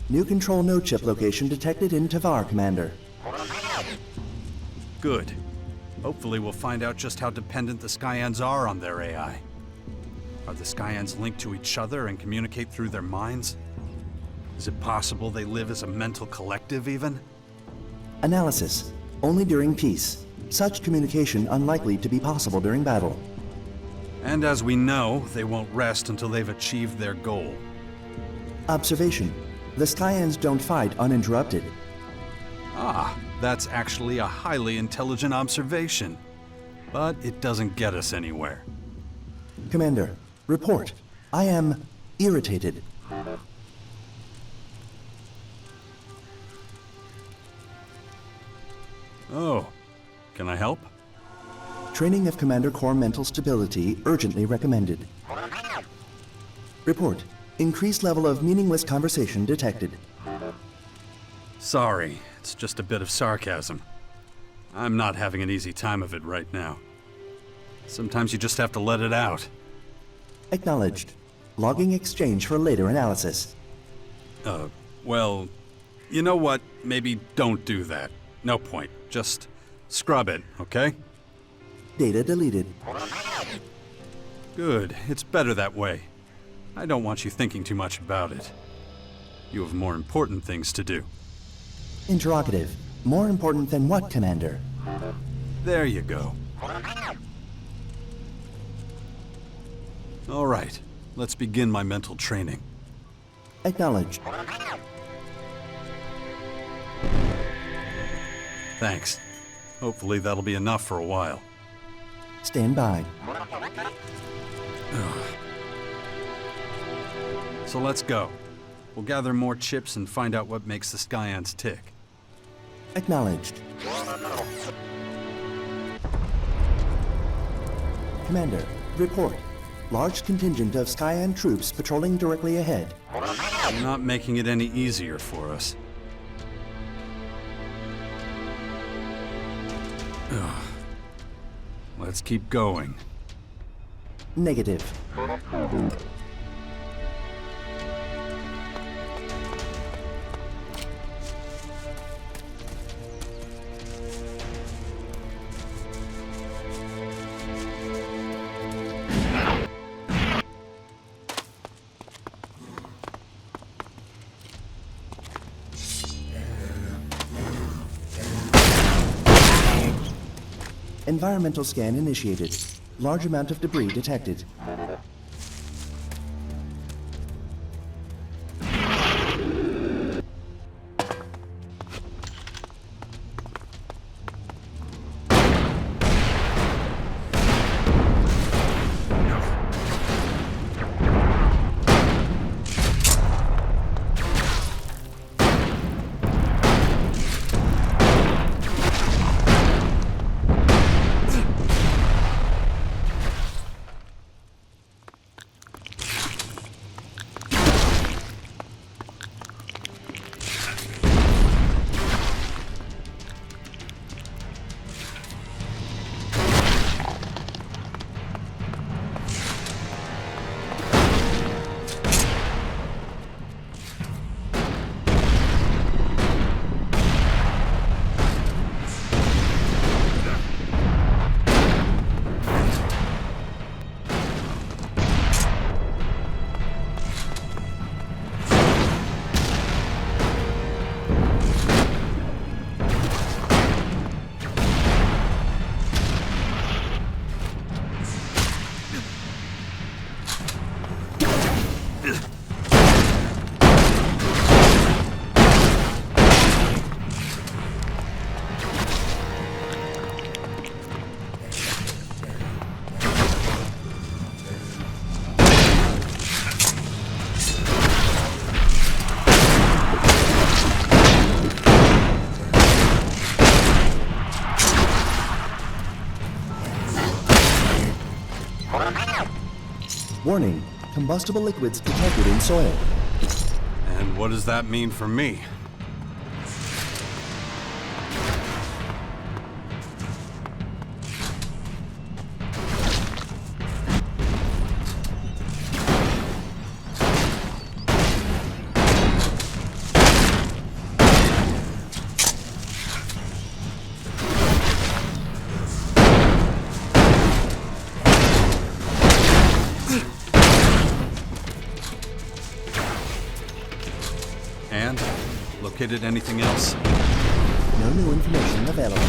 New control node chip location detected in Tavar, Commander. Good. Hopefully we'll find out just how dependent the Skyans are on their AI. Are the Skyans linked to each other and communicate through their minds? Is it possible they live as a mental collective, even? Analysis. Only during peace. Such communication unlikely to be possible during battle. And as we know, they won't rest until they've achieved their goal. Observation. The Skyans don't fight uninterrupted. Ah, that's actually a highly intelligent observation. But it doesn't get us anywhere. Commander, report. I am irritated. Oh, can I help? Training of Commander Core mental stability urgently recommended. Report. Increased level of meaningless conversation detected. Sorry, it's just a bit of sarcasm. I'm not having an easy time of it right now. Sometimes you just have to let it out. Acknowledged. Logging exchange for later analysis. Well, you know what? Maybe don't do that. No point. Just scrub it, okay? Data deleted. Good. It's better that way. I don't want you thinking too much about it. You have more important things to do. Interrogative. More important than what, Commander? There you go. All right. Let's begin my mental training. Acknowledged. Thanks. Hopefully that'll be enough for a while. Stand by. So let's go. We'll gather more chips and find out what makes the Skyans tick. Acknowledged. Commander, report. Large contingent of Skyan troops patrolling directly ahead. You're not making it any easier for us. Ugh. Let's keep going. Negative. Environmental scan initiated. Large amount of debris detected. Warning, combustible liquids detected in soil. And what does that mean for me? And? Located anything else? No new information available.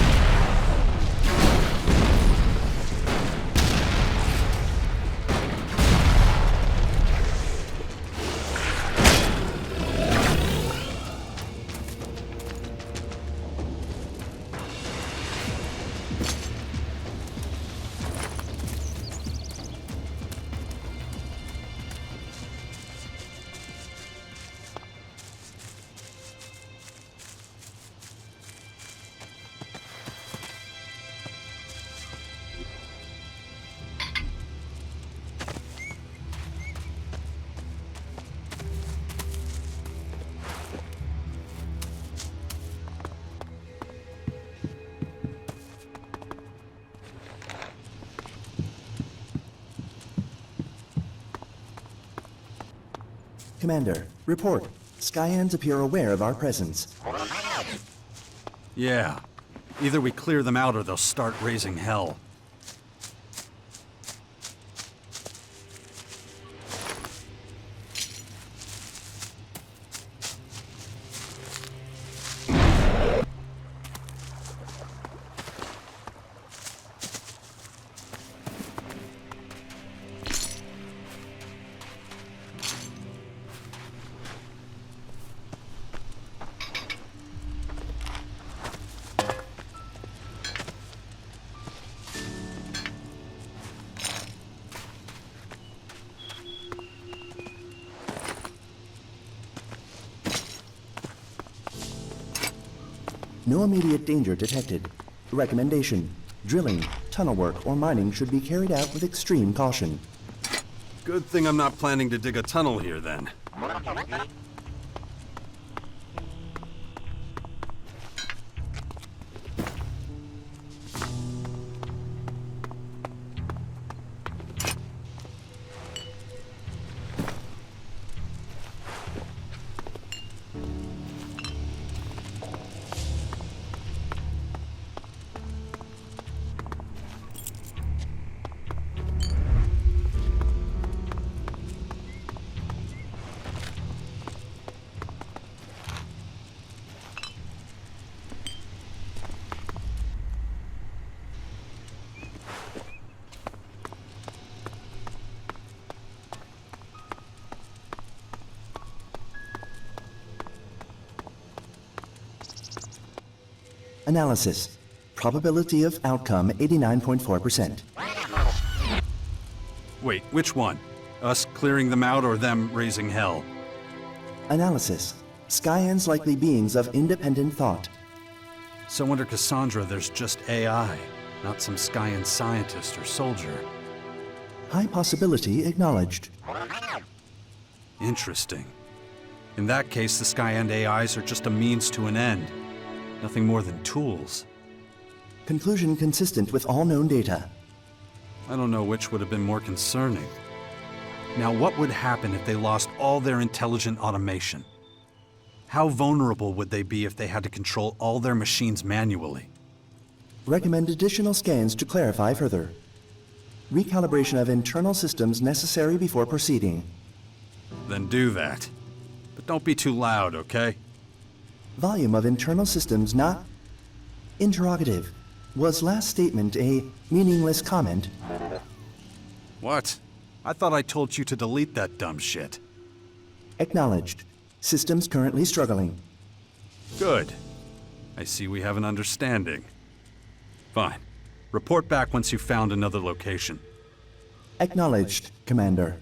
Commander, report. Skyans appear aware of our presence. Yeah. Either we clear them out or they'll start raising hell. No immediate danger detected. Recommendation: drilling, tunnel work, or mining should be carried out with extreme caution. Good thing I'm not planning to dig a tunnel here, then. Analysis. Probability of outcome 89.4%. Wait, which one? Us clearing them out or them raising hell? Analysis. Skyans likely beings of independent thought. So under Cassandra, there's just AI, not some Skyan scientist or soldier. High possibility acknowledged. Interesting. In that case, the Skyan AIs are just a means to an end. Nothing more than tools. Conclusion consistent with all known data. I don't know which would have been more concerning. Now, what would happen if they lost all their intelligent automation? How vulnerable would they be if they had to control all their machines manually? Recommend additional scans to clarify further. Recalibration of internal systems necessary before proceeding. Then do that. But don't be too loud, okay? Volume of internal systems not... Interrogative. Was last statement a meaningless comment? What? I thought I told you to delete that dumb shit. Acknowledged. Systems currently struggling. Good. I see we have an understanding. Fine. Report back once you've found another location. Acknowledged, Commander.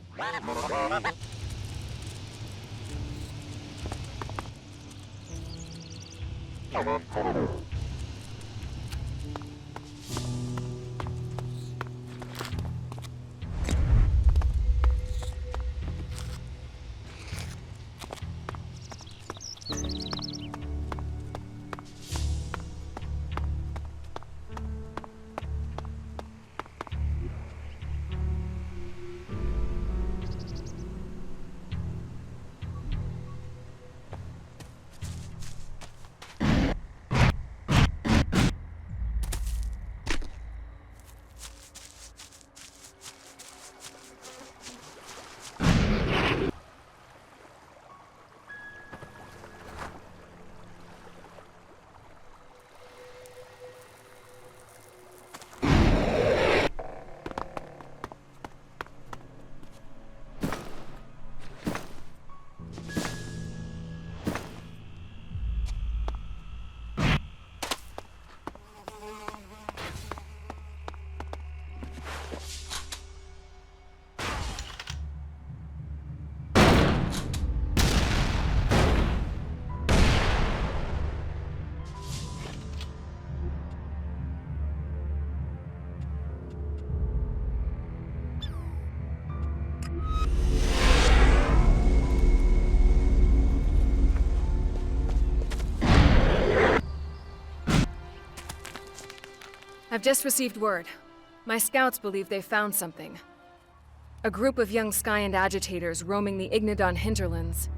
I've just received word. My scouts believe they found something. A group of young Skyend agitators roaming the Ignadon hinterlands.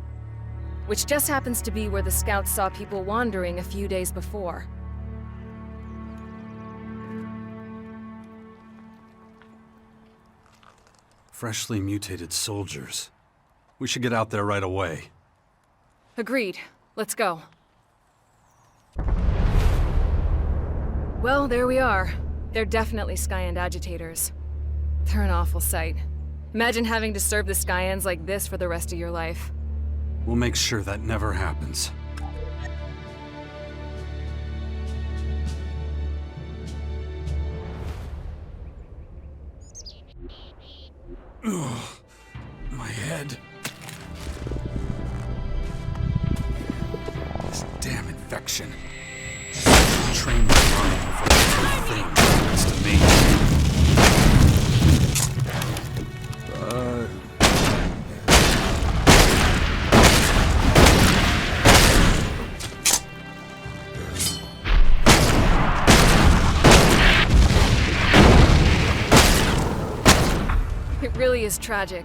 Which just happens to be where the scouts saw people wandering a few days before. Freshly mutated soldiers. We should get out there right away. Agreed. Let's go. Well, there we are. They're definitely Skyend agitators. They're an awful sight. Imagine having to serve the Skyends like this for the rest of your life. We'll make sure that never happens. Ugh, my head. This damn infection. Train my mind before the thing happens to me. It really is tragic.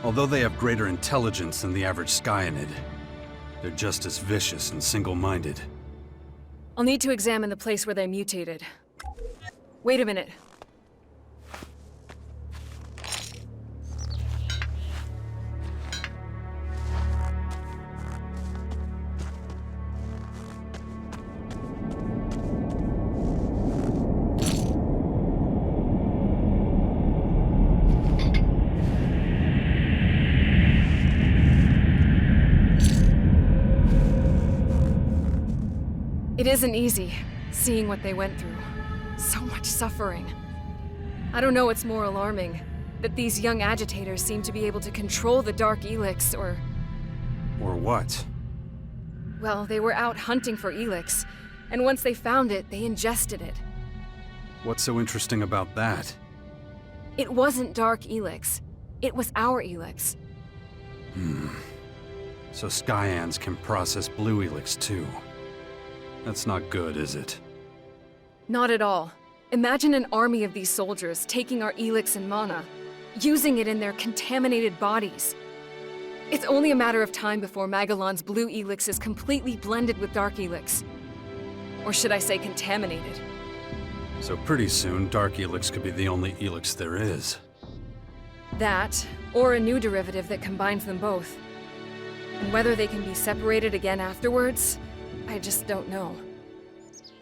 Although they have greater intelligence than the average Skyanid, they're just as vicious and single-minded. I'll need to examine the place where they mutated. Wait a minute. It isn't easy, seeing what they went through. So much suffering. I don't know what's more alarming, that these young agitators seem to be able to control the Dark Elex, or... Or what? Well, they were out hunting for Elex, and once they found it, they ingested it. What's so interesting about that? It wasn't Dark Elex. It was our Elex. So Skyans can process blue Elex too. That's not good, is it? Not at all. Imagine an army of these soldiers taking our Elex and mana, using it in their contaminated bodies. It's only a matter of time before Magellan's blue Elex is completely blended with Dark Elex. Or should I say contaminated? So pretty soon, Dark Elex could be the only Elex there is. That, or a new derivative that combines them both. And whether they can be separated again afterwards, I just don't know.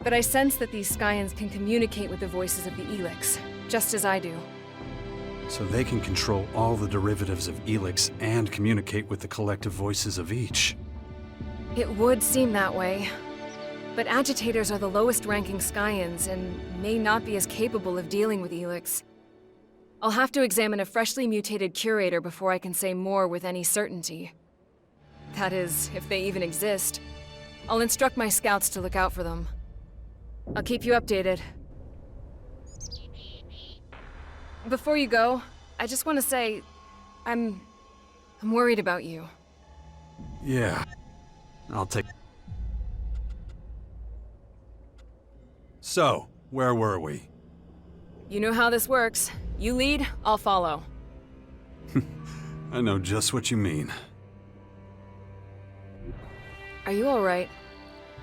But I sense that these Skyans can communicate with the voices of the Elex, just as I do. So they can control all the derivatives of Elex and communicate with the collective voices of each. It would seem that way. But agitators are the lowest-ranking Skyans and may not be as capable of dealing with Elex. I'll have to examine a freshly mutated curator before I can say more with any certainty. That is, if they even exist. I'll instruct my scouts to look out for them. I'll keep you updated. Before you go, I just want to say, I'm worried about you. Yeah. I'll take... So, where were we? You know how this works. You lead, I'll follow. I know just what you mean. Are you all right?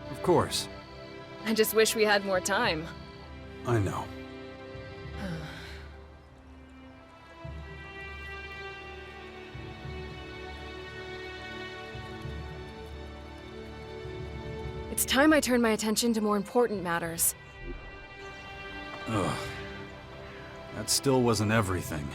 Of course. I just wish we had more time. I know. It's time I turn my attention to more important matters. Ugh. That still wasn't everything.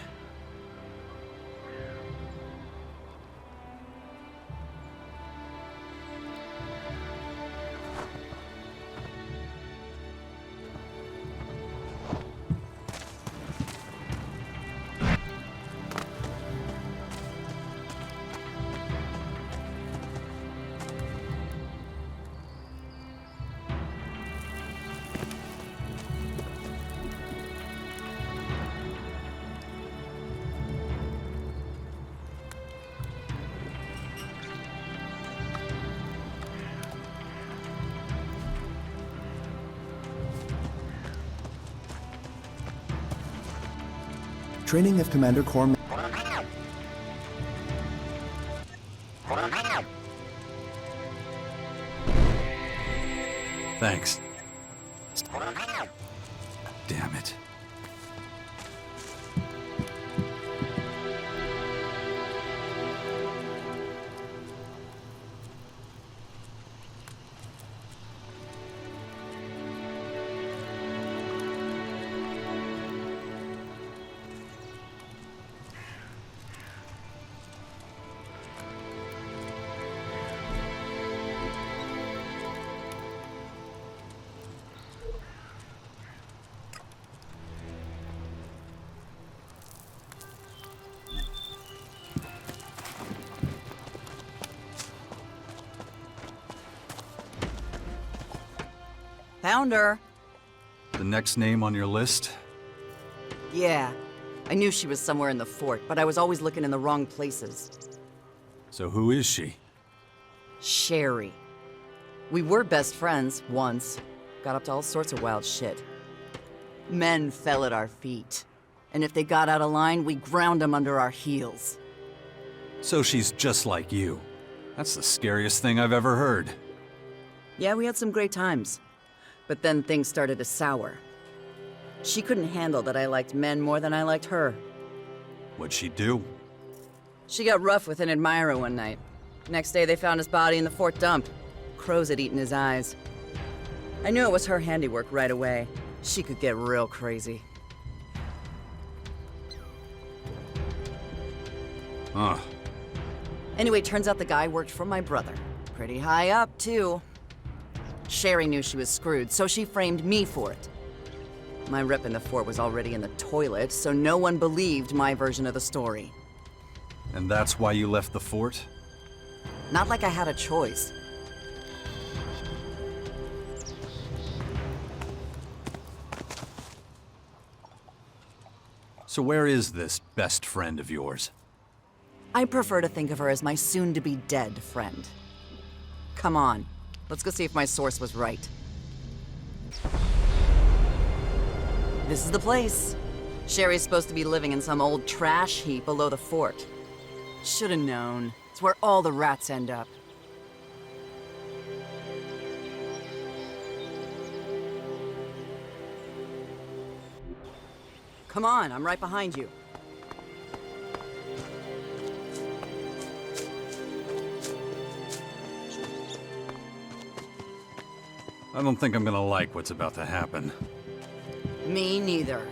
Training of Commander Corps... Thanks. Damn it. Found her. The next name on your list? Yeah. I knew she was somewhere in the fort, but I was always looking in the wrong places. So who is she? Sherry. We were best friends, once. Got up to all sorts of wild shit. Men fell at our feet. And if they got out of line, we ground them under our heels. So she's just like you. That's the scariest thing I've ever heard. Yeah, we had some great times. But then things started to sour. She couldn't handle that I liked men more than I liked her. What'd she do? She got rough with an admirer one night. Next day, they found his body in the fort dump. Crows had eaten his eyes. I knew it was her handiwork right away. She could get real crazy. Huh. Anyway, turns out the guy worked for my brother. Pretty high up, too. Sherry knew she was screwed, so she framed me for it. My rep in the fort was already in the toilet, so no one believed my version of the story. And that's why you left the fort? Not like I had a choice. So where is this best friend of yours? I prefer to think of her as my soon-to-be-dead friend. Come on, let's go see if my source was right. This is the place. Sherry's supposed to be living in some old trash heap below the fort. Should've known. It's where all the rats end up. Come on, I'm right behind you. I don't think I'm gonna like what's about to happen. Me neither.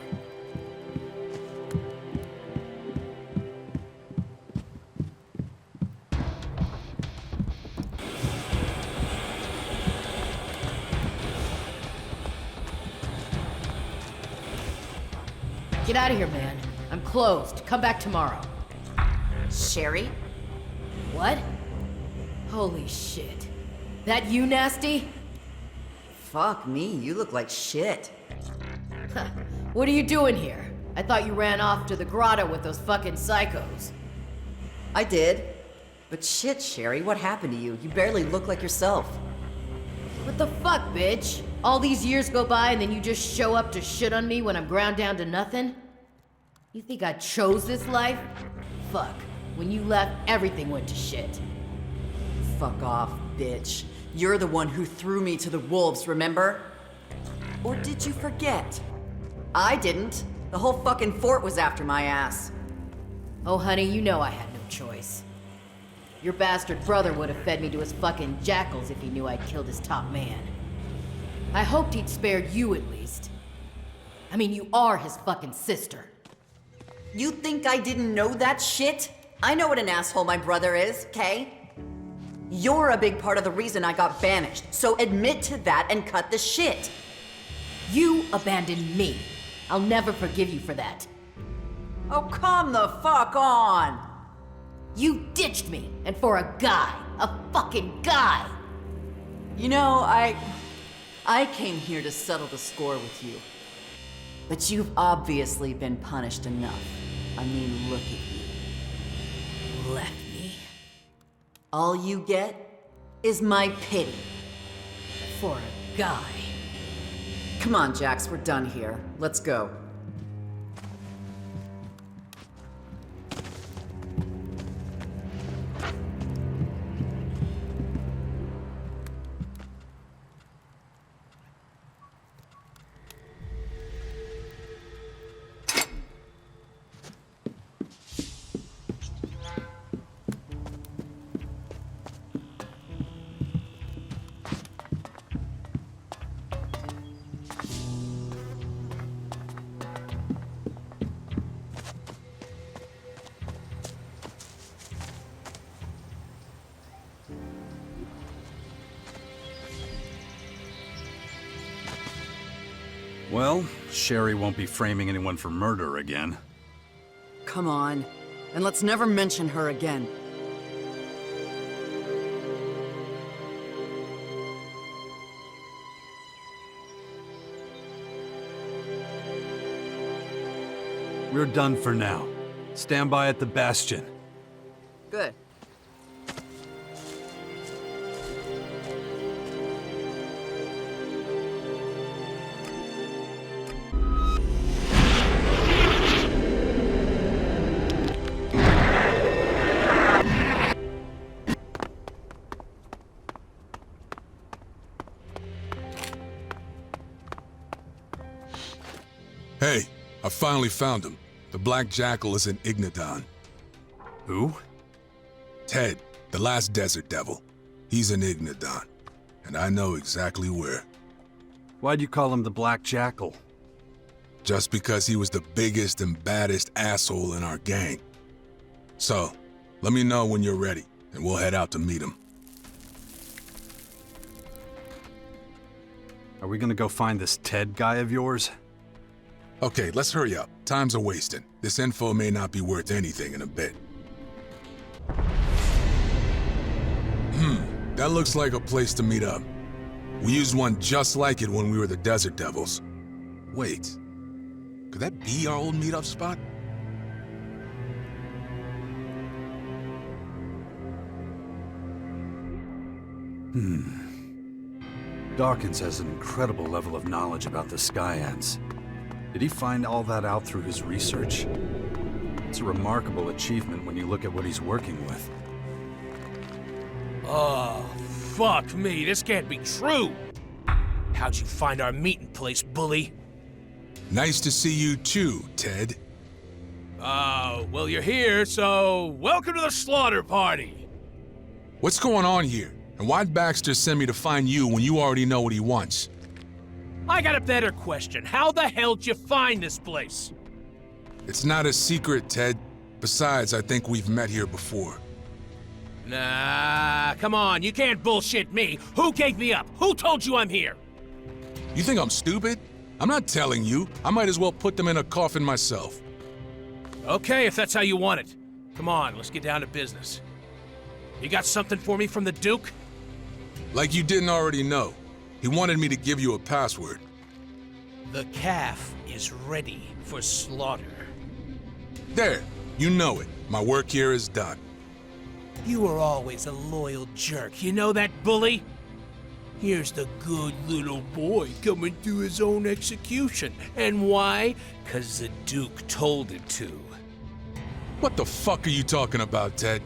Get out of here, man. I'm closed. Come back tomorrow. Sherry? What? Holy shit. That you, Nasty? Fuck me, you look like shit. What are you doing here? I thought you ran off to the grotto with those fucking psychos. I did. But shit, Sherry, what happened to you? You barely look like yourself. What the fuck, bitch? All these years go by and then you just show up to shit on me when I'm ground down to nothing? You think I chose this life? Fuck. When you left, everything went to shit. Fuck off, bitch. You're the one who threw me to the wolves, remember? Or did you forget? I didn't. The whole fucking fort was after my ass. Oh, honey, you know I had no choice. Your bastard brother would have fed me to his fucking jackals if he knew I'd killed his top man. I hoped he'd spared you at least. I mean, you are his fucking sister. You think I didn't know that shit? I know what an asshole my brother is, okay? You're a big part of the reason I got banished, so admit to that and cut the shit. You abandoned me. I'll never forgive you for that. Oh, come the fuck on! You ditched me, and for a guy. A fucking guy! You know, I came here to settle the score with you. But you've obviously been punished enough. I mean, look at you. Left me. All you get is my pity. For a guy. Come on, Jax, we're done here. Let's go. Well, Sherry won't be framing anyone for murder again. Come on. And let's never mention her again. We're done for now. Stand by at the Bastion. Good. Hey, I finally found him. The Black Jackal is in Ignadon. Who? Ted, the last Desert Devil. He's in Ignadon, and I know exactly where. Why'd you call him the Black Jackal? Just because he was the biggest and baddest asshole in our gang. So, let me know when you're ready, and we'll head out to meet him. Are we gonna go find this Ted guy of yours? Okay, let's hurry up. Time's a wasting. This info may not be worth anything in a bit. That looks like a place to meet up. We used one just like it when we were the Desert Devils. Wait, could that be our old meetup spot? Dawkins has an incredible level of knowledge about the Skyans. Did he find all that out through his research? It's a remarkable achievement when you look at what he's working with. Oh, fuck me, this can't be true! How'd you find our meeting place, bully? Nice to see you too, Ted. Well, you're here, so welcome to the slaughter party! What's going on here? And why'd Baxter send me to find you when you already know what he wants? I got a better question. How the hell'd you find this place? It's not a secret, Ted. Besides, I think we've met here before. Nah, come on, you can't bullshit me. Who gave me up? Who told you I'm here? You think I'm stupid? I'm not telling you. I might as well put them in a coffin myself. Okay, if that's how you want it. Come on, let's get down to business. You got something for me from the Duke? Like you didn't already know. He wanted me to give you a password. The calf is ready for slaughter. There, you know it. My work here is done. You were always a loyal jerk, you know that, bully? Here's the good little boy coming to his own execution. And why? 'Cause the Duke told it to. What the fuck are you talking about, Ted?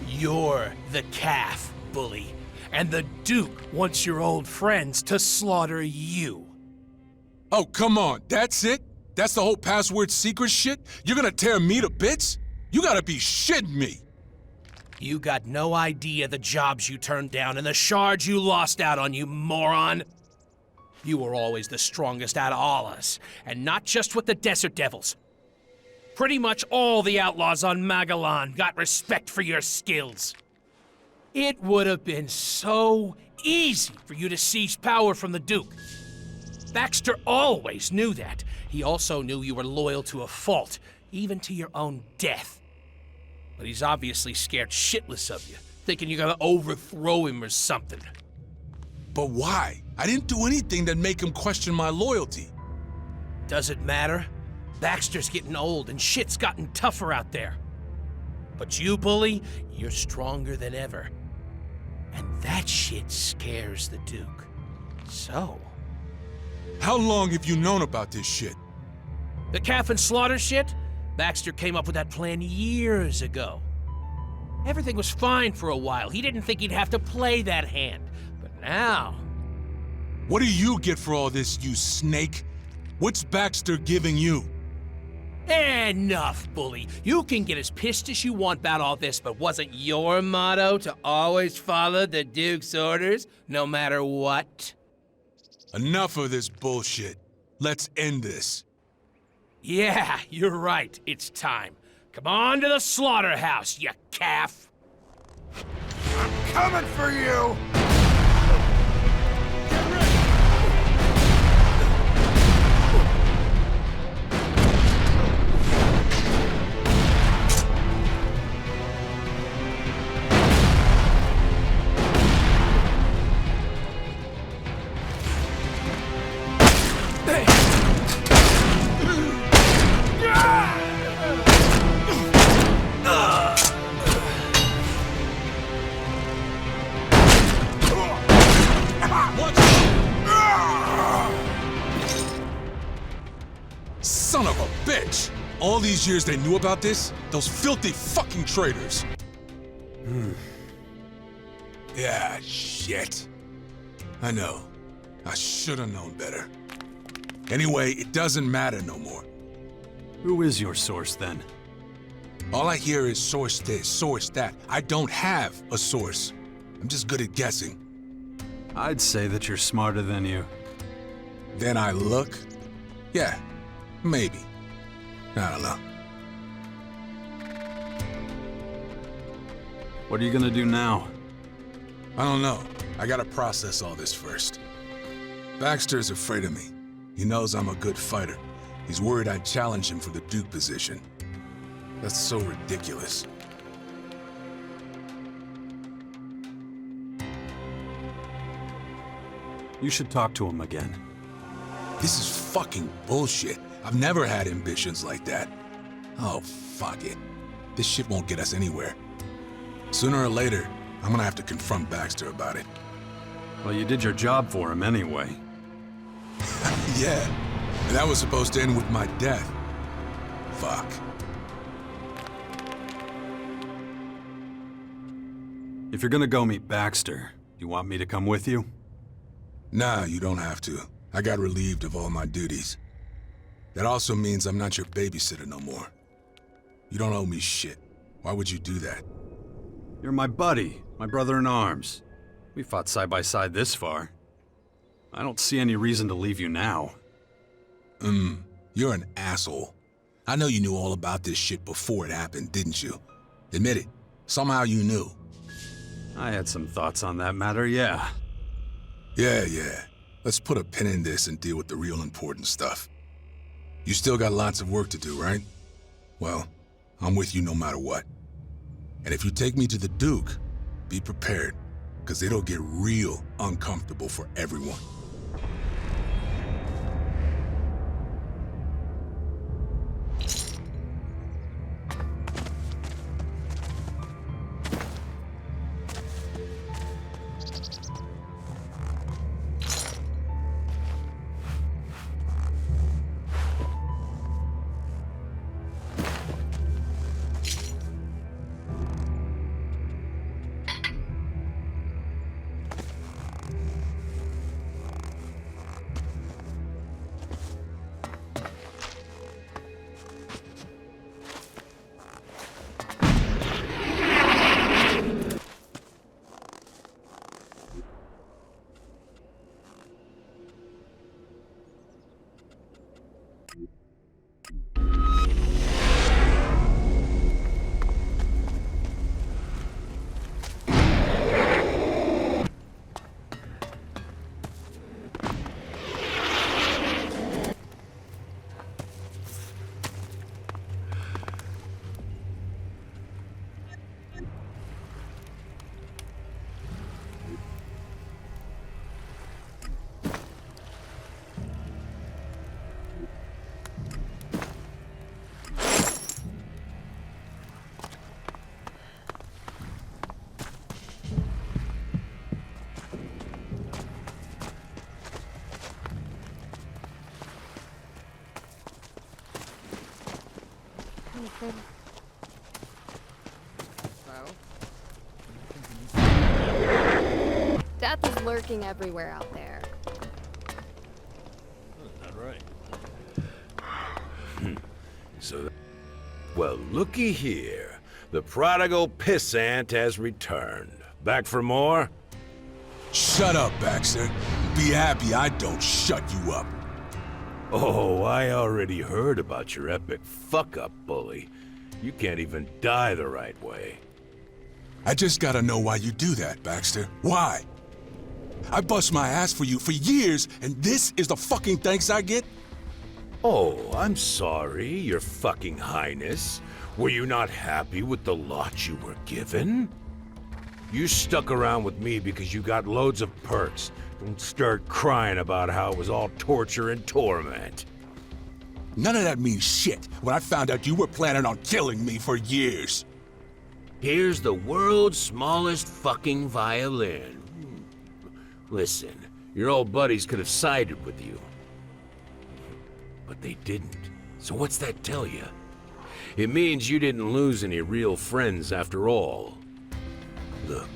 You're the calf, bully. And the Duke wants your old friends to slaughter you. Oh, come on, that's it? That's the whole password secret shit? You're gonna tear me to bits? You gotta be shitting me! You got no idea the jobs you turned down and the shards you lost out on, you moron! You were always the strongest out of all us, and not just with the Desert Devils. Pretty much all the outlaws on Magellan got respect for your skills. It would have been so easy for you to seize power from the Duke. Baxter always knew that. He also knew you were loyal to a fault, even to your own death. But he's obviously scared shitless of you, thinking you're gonna overthrow him or something. But why? I didn't do anything that make him question my loyalty. Does it matter? Baxter's getting old and shit's gotten tougher out there. But you, bully, you're stronger than ever. And that shit scares the Duke. So... How long have you known about this shit? The calf and slaughter shit? Baxter came up with that plan years ago. Everything was fine for a while. He didn't think he'd have to play that hand. But now... What do you get for all this, you snake? What's Baxter giving you? Enough, bully. You can get as pissed as you want about all this, but wasn't your motto to always follow the Duke's orders, no matter what? Enough of this bullshit. Let's end this. Yeah, you're right. It's time. Come on to the slaughterhouse, you calf! Coming for you! all these years they knew about this? Those filthy fucking traitors! Yeah, shit. I know. I should've known better. Anyway, it doesn't matter no more. Who is your source, then? All I hear is source this, source that. I don't have a source. I'm just good at guessing. I'd say that you're smarter than you. Then I look? Yeah, maybe. I don't know. What are you gonna do now? I don't know. I gotta process all this first. Baxter's afraid of me. He knows I'm a good fighter. He's worried I'd challenge him for the Duke position. That's so ridiculous. You should talk to him again. This is fucking bullshit. I've never had ambitions like that. Oh, fuck it. This shit won't get us anywhere. Sooner or later, I'm gonna have to confront Baxter about it. Well, you did your job for him anyway. Yeah, and that was supposed to end with my death. Fuck. If you're gonna go meet Baxter, you want me to come with you? Nah, you don't have to. I got relieved of all my duties. That also means I'm not your babysitter no more. You don't owe me shit. Why would you do that? You're my buddy, my brother-in-arms. We fought side by side this far. I don't see any reason to leave you now. You're an asshole. I know you knew all about this shit before it happened, didn't you? Admit it. Somehow you knew. I had some thoughts on that matter, yeah. Yeah. Let's put a pin in this and deal with the real important stuff. You still got lots of work to do, right? Well, I'm with you no matter what. And if you take me to the Duke, be prepared, because it'll get real uncomfortable for everyone. Death is lurking everywhere out there. Well, looky here. The prodigal pissant has returned. Back for more? Shut up, Baxter. Be happy I don't shut you up. Oh, I already heard about your epic fuck-up, bully. You can't even die the right way. I just gotta know why you do that, Baxter. Why? I bust my ass for you for years, and this is the fucking thanks I get? Oh, I'm sorry, your fucking highness. Were you not happy with the lot you were given? You stuck around with me because you got loads of perks. Don't start crying about how it was all torture and torment. None of that means shit when I found out you were planning on killing me for years. Here's the world's smallest fucking violin. Listen, your old buddies could have sided with you. But they didn't. So what's that tell you? It means you didn't lose any real friends after all. Look,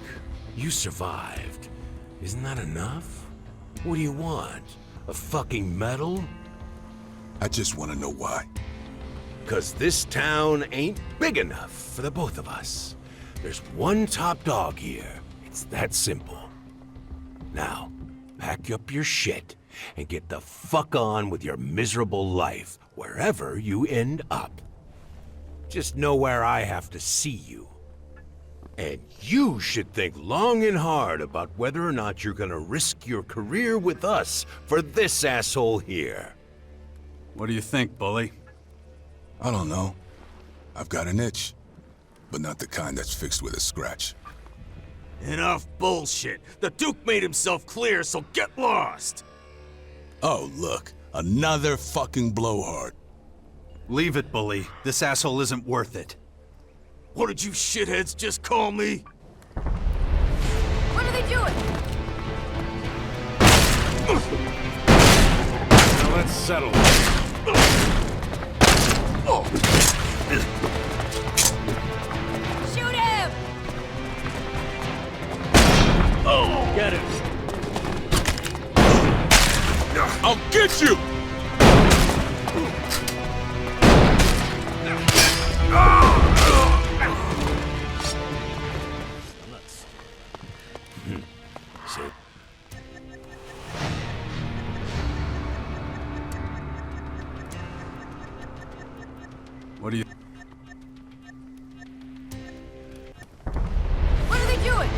you survived. Isn't that enough? What do you want? A fucking medal? I just want to know why. 'Cause this town ain't big enough for the both of us. There's one top dog here. It's that simple. Now, pack up your shit and get the fuck on with your miserable life, wherever you end up. Just know where I have to see you. And you should think long and hard about whether or not you're gonna risk your career with us for this asshole here. What do you think, bully? I don't know. I've got an itch, but not the kind that's fixed with a scratch. Enough bullshit. The Duke made himself clear, so get lost. Oh, look. Another fucking blowhard. Leave it, bully. This asshole isn't worth it. What did you shitheads just call me? What are they doing? Now let's settle. Shoot him! Get him. I'll get you! Sit. What do you... What are they doing?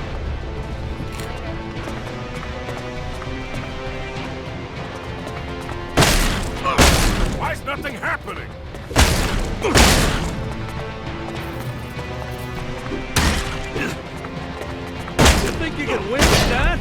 Why is nothing happening? You think you can win with that?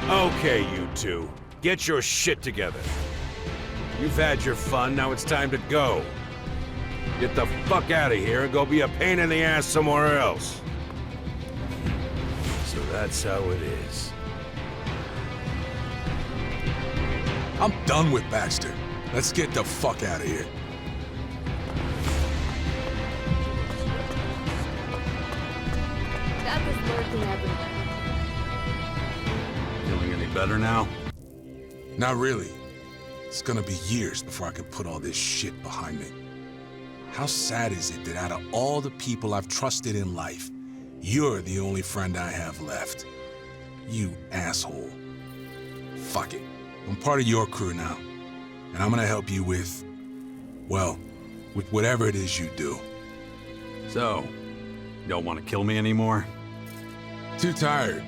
Okay, you two. Get your shit together. You've had your fun, now it's time to go. Get the fuck out of here and go be a pain in the ass somewhere else. So that's how it is. I'm done with Baxter. Let's get the fuck out of here. Death is lurking everywhere. Feeling any better now? Not really. It's gonna be years before I can put all this shit behind me. How sad is it that out of all the people I've trusted in life, you're the only friend I have left? You asshole. Fuck it. I'm part of your crew now. And I'm gonna help you with, well, with whatever it is you do. So, you don't want to kill me anymore? Too tired.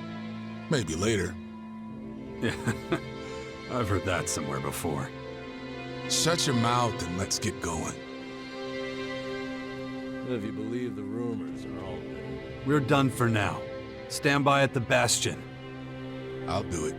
Maybe later. Yeah, I've heard that somewhere before. Shut your mouth and let's get going. If you believe the rumors are all We're done for now. Stand by at the Bastion. I'll do it.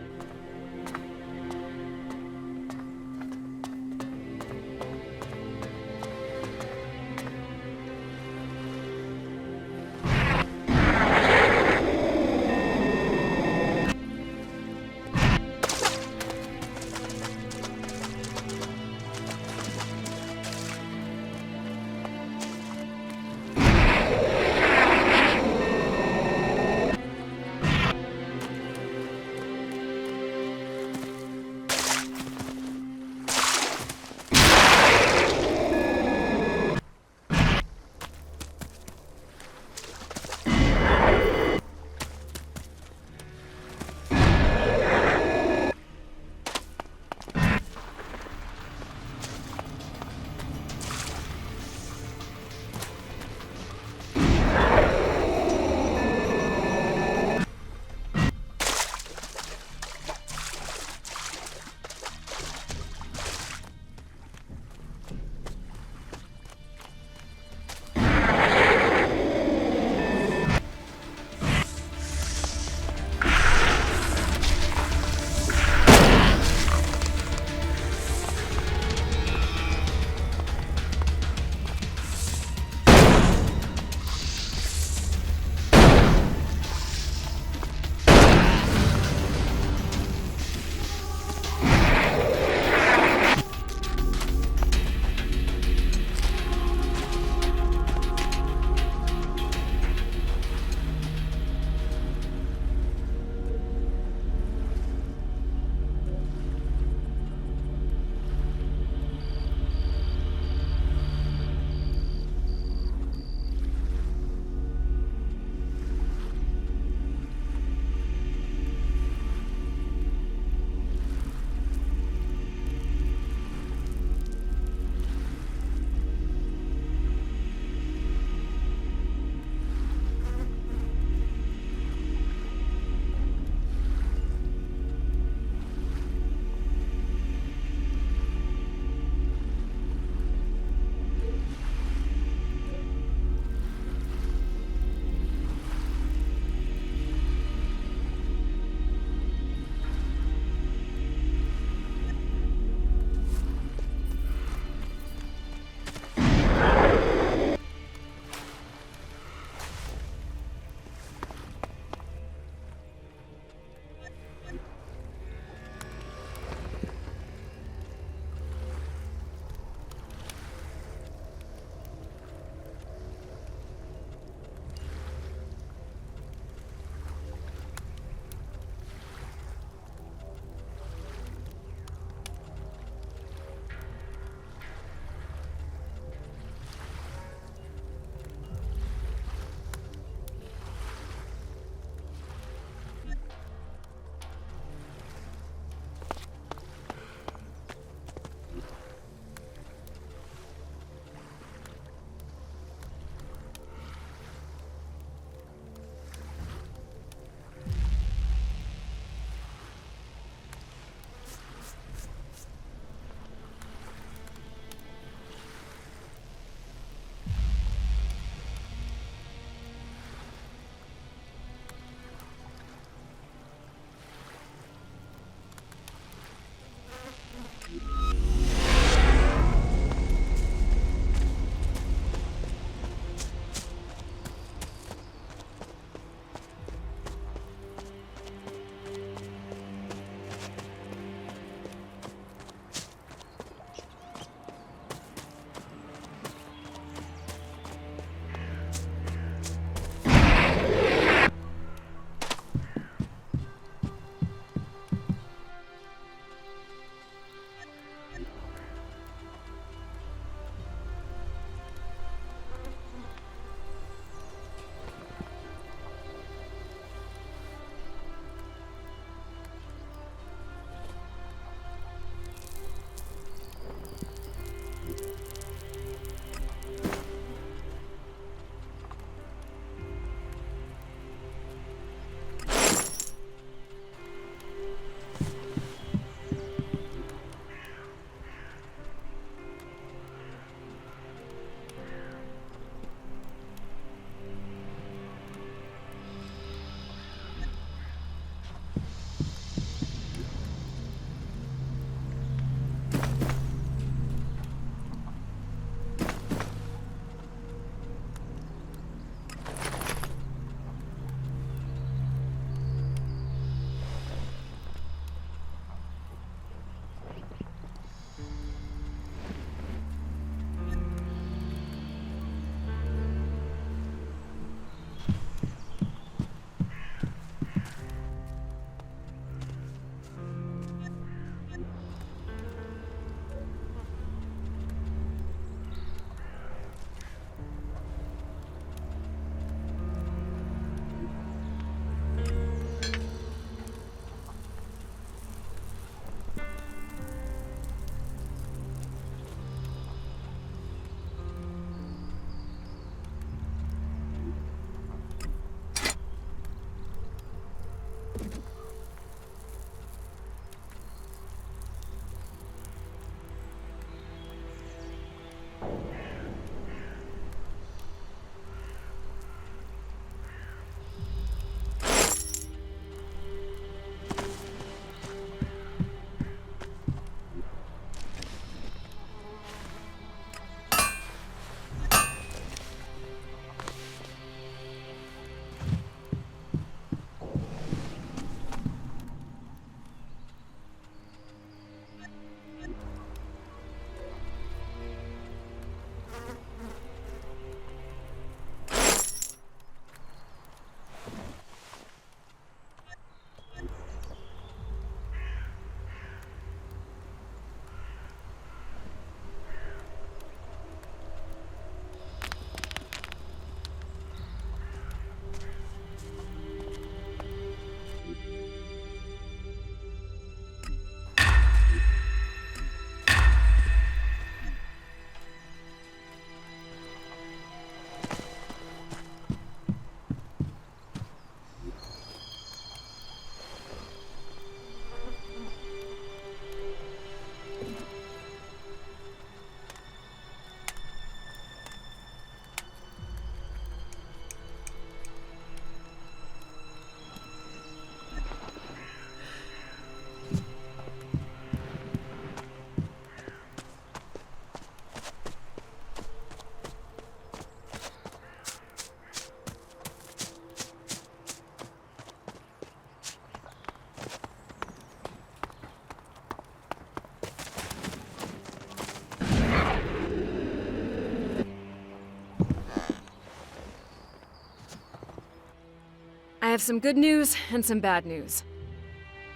have some good news and some bad news.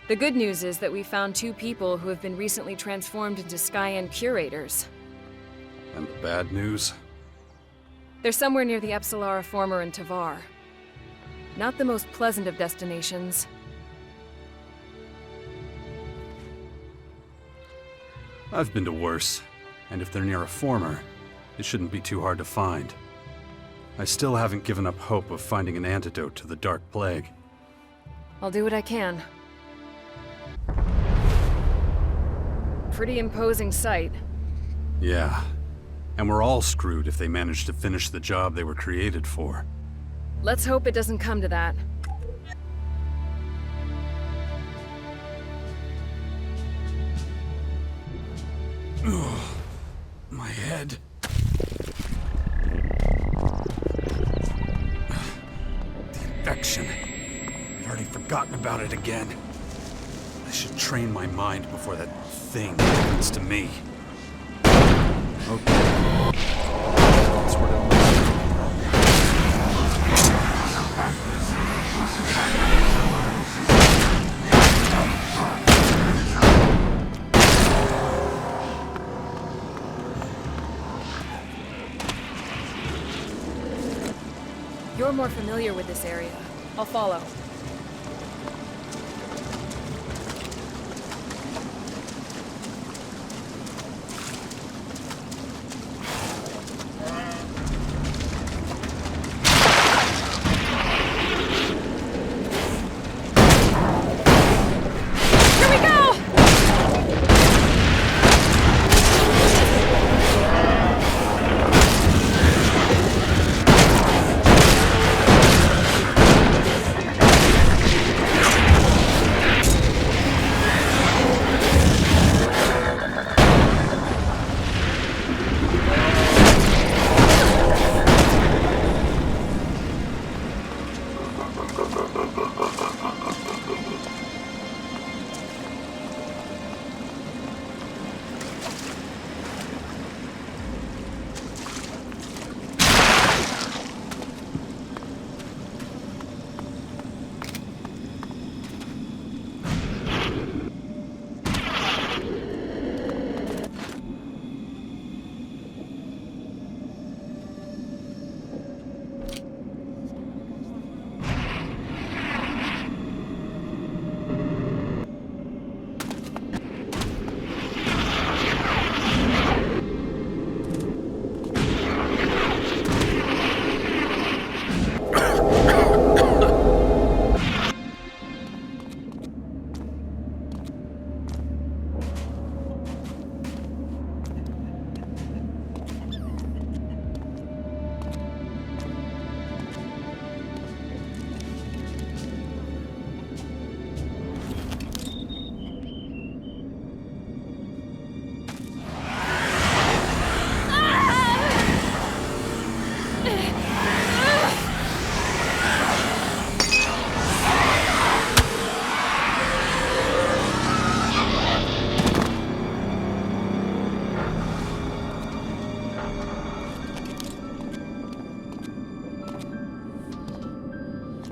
The good news is that we found 2 people who have been recently transformed into Skyan curators. And the bad news? They're somewhere near the Epsilara Former in Tavar. Not the most pleasant of destinations. I've been to worse, and if they're near a Former, it shouldn't be too hard to find. I still haven't given up hope of finding an antidote to the Dark Plague. I'll do what I can. Pretty imposing sight. Yeah. And we're all screwed if they manage to finish the job they were created for. Let's hope it doesn't come to that. Ugh, my head. The infection. I'd already forgotten about it again. I should train my mind before that thing happens to me. Okay. That's what it was. You're more familiar with this area. I'll follow.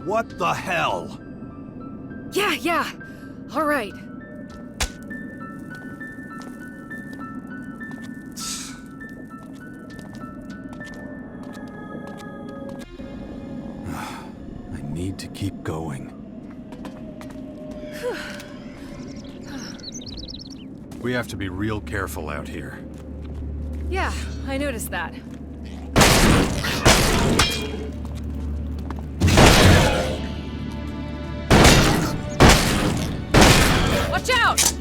What the hell? Yeah. All right. I need to keep going. We have to be real careful out here. Yeah, I noticed that. Watch out!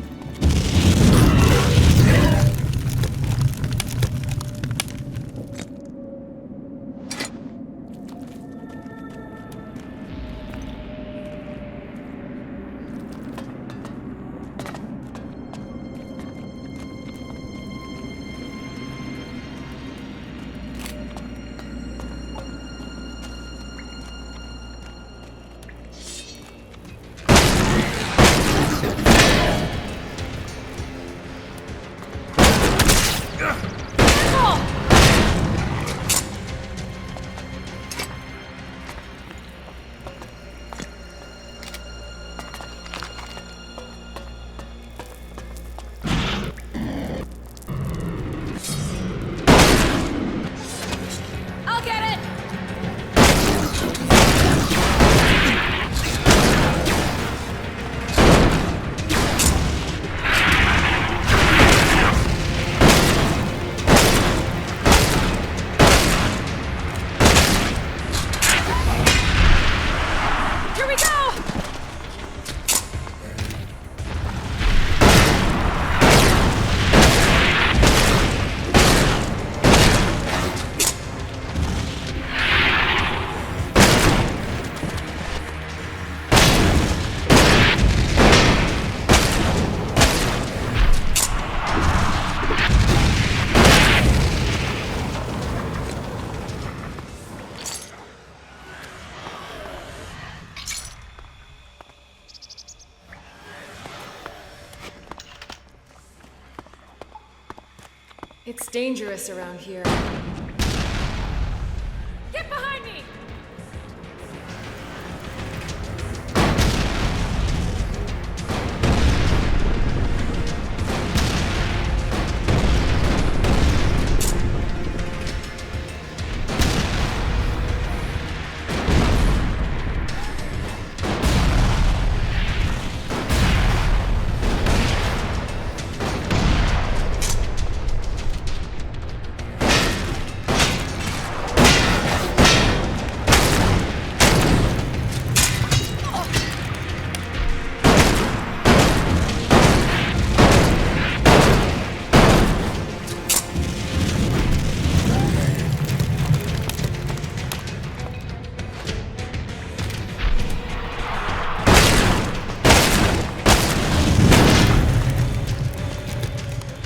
It's dangerous around here. Get behind me!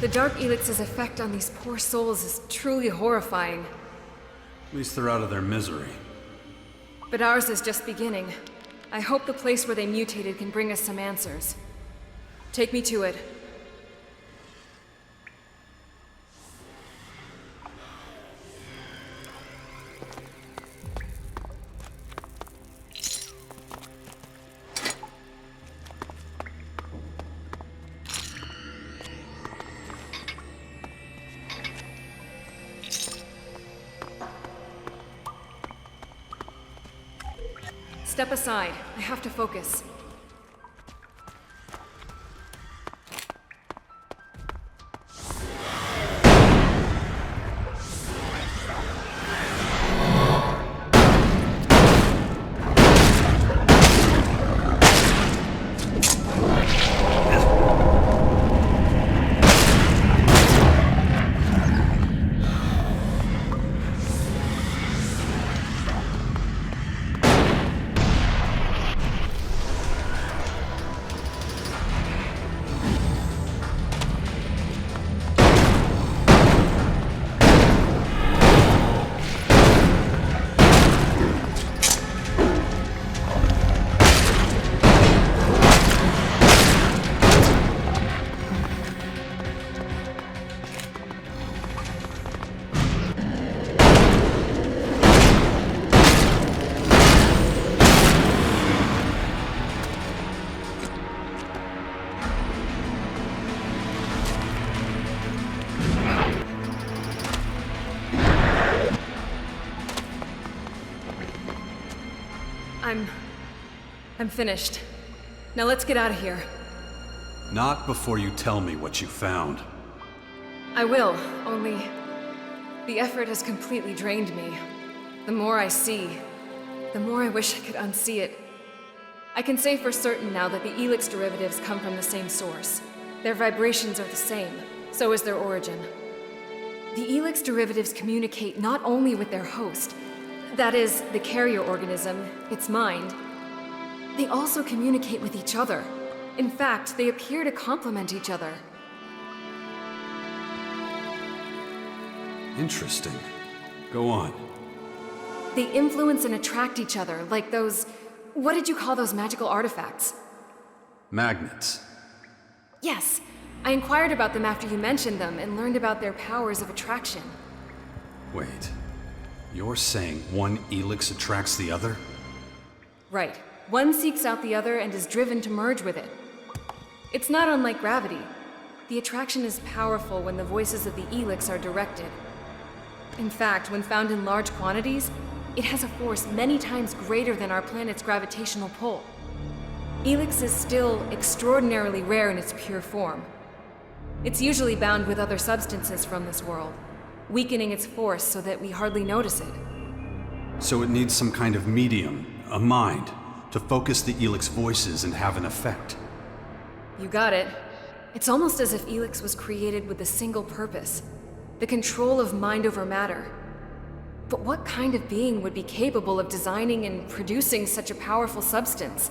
The Dark Elix's effect on these poor souls is truly horrifying. At least they're out of their misery. But ours is just beginning. I hope the place where they mutated can bring us some answers. Take me to it. Step aside. I have to focus. I'm finished. Now let's get out of here. Not before you tell me what you found. I will, only the effort has completely drained me. The more I see, the more I wish I could unsee it. I can say for certain now that the Elex derivatives come from the same source. Their vibrations are the same, so is their origin. The Elex derivatives communicate not only with their host, that is, the carrier organism, its mind, they also communicate with each other. In fact, they appear to complement each other. Interesting. Go on. They influence and attract each other, like those... What did you call those magical artifacts? Magnets. Yes. I inquired about them after you mentioned them and learned about their powers of attraction. Wait. You're saying one Elex attracts the other? Right. One seeks out the other and is driven to merge with it. It's not unlike gravity. The attraction is powerful when the voices of the Elex are directed. In fact, when found in large quantities, it has a force many times greater than our planet's gravitational pull. Elex is still extraordinarily rare in its pure form. It's usually bound with other substances from this world, weakening its force so that we hardly notice it. So it needs some kind of medium, a mind, to focus the Elex voices and have an effect. You got it. It's almost as if Elex was created with a single purpose, the control of mind over matter. But what kind of being would be capable of designing and producing such a powerful substance,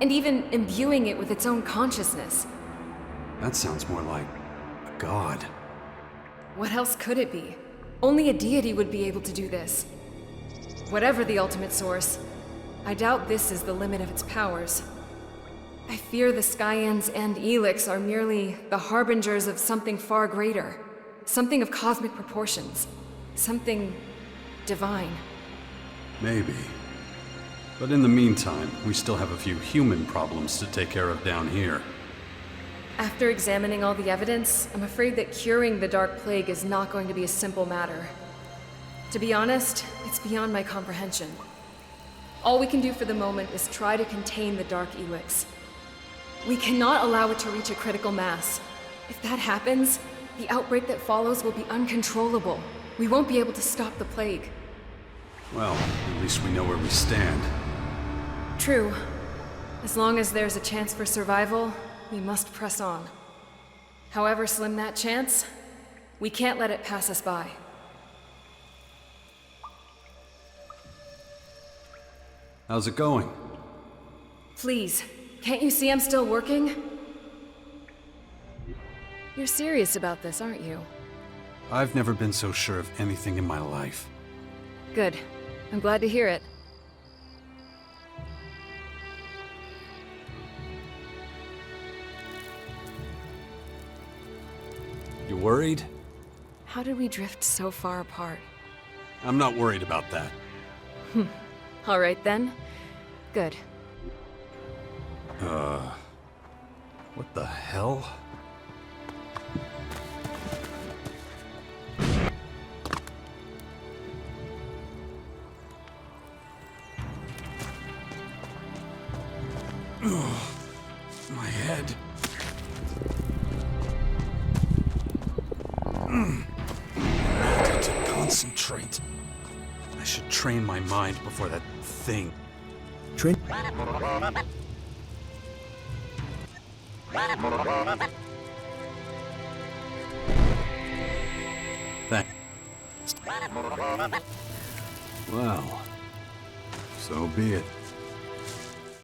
and even imbuing it with its own consciousness? That sounds more like a god. What else could it be? Only a deity would be able to do this. Whatever the ultimate source, I doubt this is the limit of its powers. I fear the Skyans and Elex are merely the harbingers of something far greater. Something of cosmic proportions. Something divine. Maybe. But in the meantime, we still have a few human problems to take care of down here. After examining all the evidence, I'm afraid that curing the Dark Plague is not going to be a simple matter. To be honest, it's beyond my comprehension. All we can do for the moment is try to contain the Dark Elex. We cannot allow it to reach a critical mass. If that happens, the outbreak that follows will be uncontrollable. We won't be able to stop the plague. Well, at least we know where we stand. True. As long as there's a chance for survival, we must press on. However slim that chance, we can't let it pass us by. How's it going? Please, can't you see I'm still working? You're serious about this, aren't you? I've never been so sure of anything in my life. Good. I'm glad to hear it. You worried? How did we drift so far apart? I'm not worried about that. All right then. Good. What the hell? My head. I need to concentrate. I should train my mind before that thing. Train. Thanks. Well, so be it.